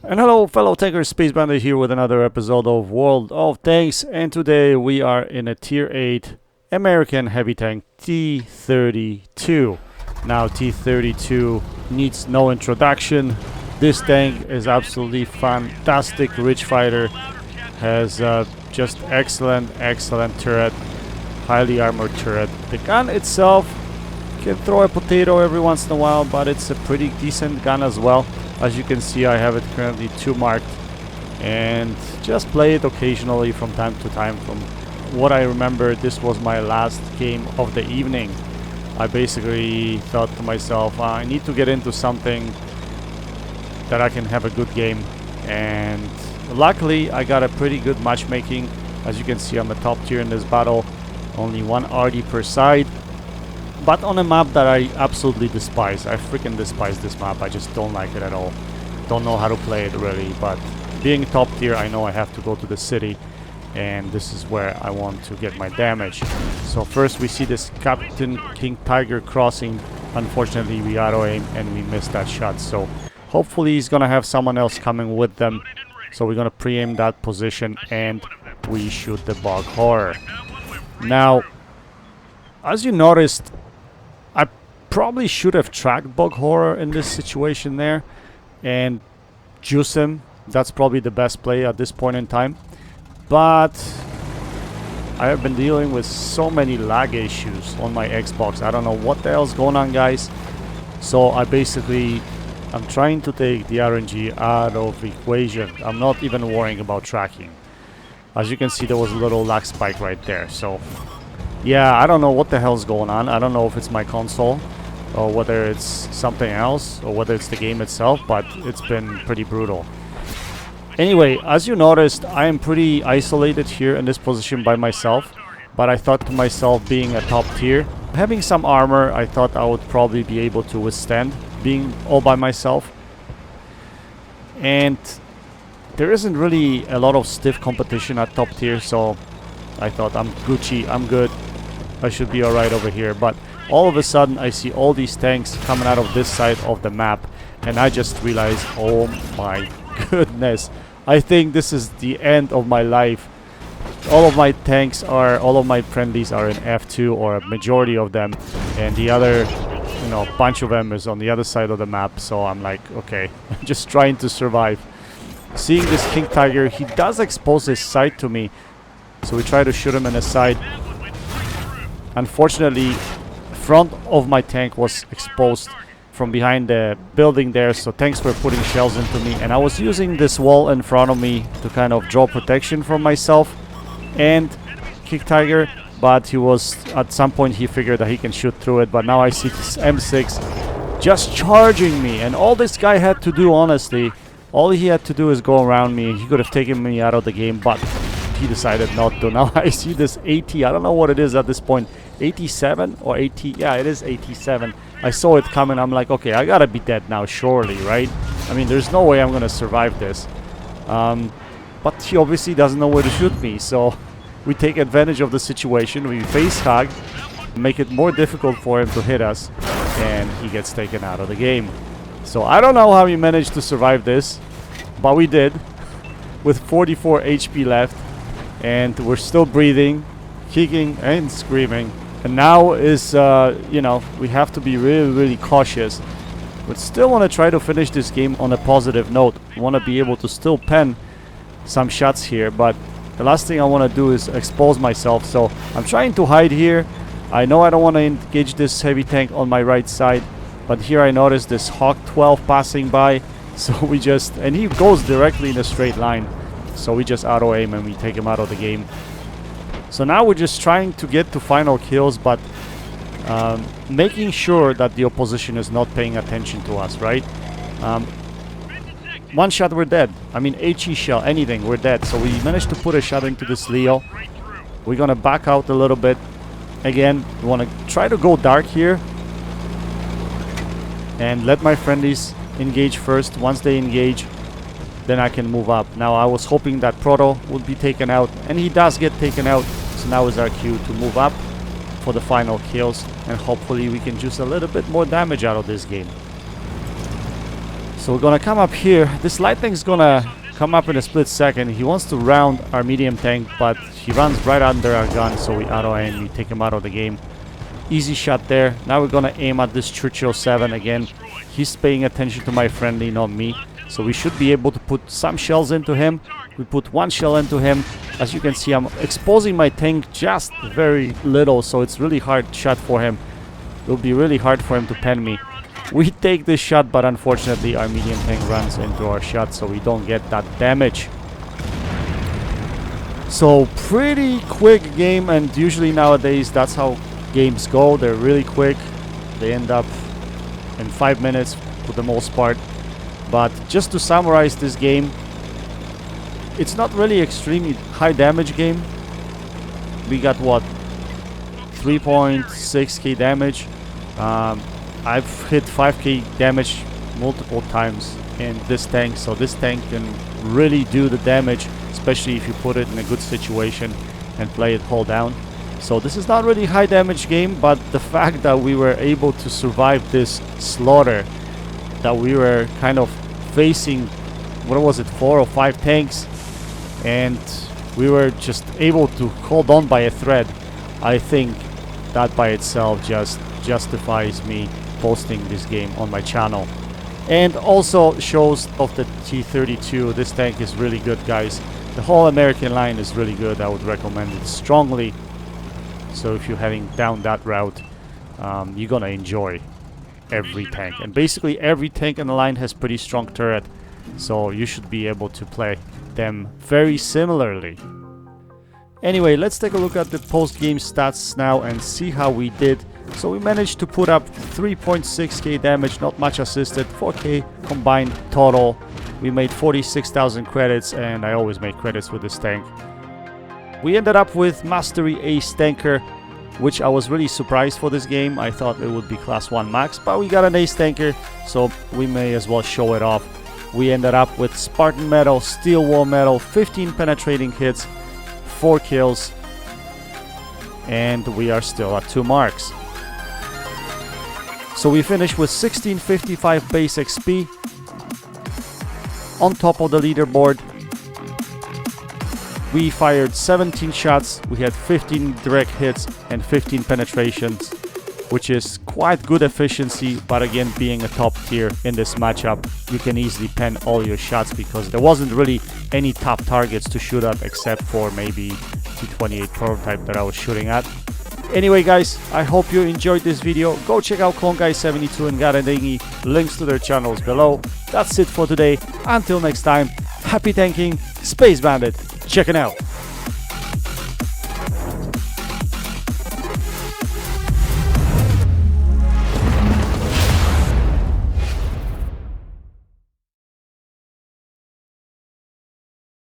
And hello fellow tankers, Space Bandit here with another episode of World of Tanks, and today we are in a tier 8 American heavy tank T32. Now T32 needs no introduction. This tank is absolutely fantastic rich fighter, has just excellent turret, highly armored turret. The gun itself can throw a potato every once in a while, but it's a pretty decent gun as well. As you can see, I have it currently 2 marked and just play it occasionally from time to time. From what I remember, this was my last game of the evening. I basically thought to myself, I need to get into something that I can have a good game, and luckily I got a pretty good matchmaking. As you can see, I'm a top tier in this battle, only 1 RD per side, but on a map that I absolutely despise. I freaking despise this map. I just don't like it at all. Don't know how to play it really, but being top tier, I know I have to go to the city, and this is where I want to get my damage. So first we see this Captain King Tiger crossing. Unfortunately we auto aim and we missed that shot, so hopefully he's gonna have someone else coming with them. So we're gonna pre-aim that position and we shoot the bug horror. Now, as you noticed, I probably should have tracked bug horror in this situation there and juice him. That's probably the best play at this point in time. But I have been dealing with so many lag issues on my Xbox. I don't know what the hell's going on, guys. So I'm trying to take the RNG out of the equation. I'm not even worrying about tracking. As you can see, there was a little lag spike right there. So yeah, I don't know what the hell's going on. I don't know if it's my console or whether it's something else or whether it's the game itself, but it's been pretty brutal. Anyway, as you noticed, I am pretty isolated here in this position by myself, but I thought to myself, being a top tier, having some armor, I thought I would probably be able to withstand being all by myself. And there isn't really a lot of stiff competition at top tier, so I thought, I'm Gucci, I'm good, I should be alright over here. But all of a sudden I see all these tanks coming out of this side of the map, and I just realized, oh my goodness, I think this is the end of my life. All of my friendlies are in F2, or a majority of them, and the other, bunch of them is on the other side of the map. So I'm like, okay, I'm just trying to survive. Seeing this King Tiger, he does expose his sight to me, so we try to shoot him in the side. Unfortunately, front of my tank was exposed from behind the building there, so tanks were putting shells into me, and I was using this wall in front of me to kind of draw protection from myself and King Tiger, but he was, at some point he figured that he can shoot through it. But now I see this M6 just charging me, and all this guy had to do, honestly, all he had to do is go around me. He could have taken me out of the game, but he decided not to. Now I see this 80, I don't know what it is at this point, 87 or 80, yeah, it is 87. I saw it coming. I'm like, okay, I gotta be dead now, surely, right? I mean, there's no way I'm gonna survive this. But he obviously doesn't know where to shoot me, so we take advantage of the situation. We face hug, make it more difficult for him to hit us, and he gets taken out of the game. So I don't know how we managed to survive this, but we did, with 44 HP left, and we're still breathing, kicking and screaming. And now is, we have to be really cautious, but still want to try to finish this game on a positive note. Want to be able to still pen some shots here, but the last thing I want to do is expose myself. So I'm trying to hide here. I know I don't want to engage this heavy tank on my right side, but here I noticed this Hawk 12 passing by, so we just, and he goes directly in a straight line, so we just auto aim and we take him out of the game. So now we're just trying to get to final kills, but making sure that the opposition is not paying attention to us, right? One shot, we're dead. I mean, HE shell, anything, we're dead. So we managed to put a shot into this Leo. We're gonna back out a little bit. Again, we want to try to go dark here and let my friendlies engage first. Once they engage, then I can move up. Now I was hoping that Proto would be taken out, and he does get taken out. So now is our cue to move up for the final kills, and hopefully we can juice a little bit more damage out of this game. So we're gonna come up here. This light tank's gonna come up in a split second. He wants to round our medium tank, but he runs right under our gun, so we auto aim, we take him out of the game. Easy shot there. Now we're gonna aim at this Churchill 7 again. He's paying attention to my friendly, not me. So we should be able to put some shells into him. We put one shell into him. As you can see, I'm exposing my tank just very little, so it's really hard shot for him. It'll be really hard for him to pen me. We take this shot, but unfortunately our medium tank runs into our shot, so we don't get that damage. So pretty quick game, and usually nowadays that's how games go. They're really quick. They end up in 5 minutes for the most part. But just to summarize this game, it's not really extremely high damage game. We got what, 3.6k damage. I've hit 5k damage multiple times in this tank, so this tank can really do the damage, especially if you put it in a good situation and play it hull down. So this is not really high damage game, but the fact that we were able to survive this slaughter, that we were kind of facing, what was it, 4 or 5 tanks, and we were just able to hold on by a thread, I think that by itself just justifies me posting this game on my channel. And also shows of the T32, this tank is really good, guys. The whole American line is really good. I would recommend it strongly. So if you're heading down that route, you're gonna enjoy every tank. And basically every tank in the line has pretty strong turret, so you should be able to play them very similarly. Anyway, let's take a look at the post-game stats now and see how we did. So we managed to put up 3.6k damage, not much assisted, 4k combined total. We made 46,000 credits, and I always make credits with this tank. We ended up with Mastery Ace Tanker, which I was really surprised for this game. I thought it would be class 1 max, but we got an Ace Tanker, so we may as well show it off. We ended up with Spartan Metal, Steel Wall Metal, 15 penetrating hits, 4 kills, and we are still at 2 marks. So we finished with 1655 base XP on top of the leaderboard. We fired 17 shots, we had 15 direct hits and 15 penetrations, which is quite good efficiency, but again, being a top tier in this matchup, you can easily pen all your shots because there wasn't really any top targets to shoot at except for maybe T28 prototype that I was shooting at. Anyway guys, I hope you enjoyed this video. Go check out Clone72 and Garadingi, links to their channels below. That's it for today. Until next time, happy tanking, Space Bandit, checking out.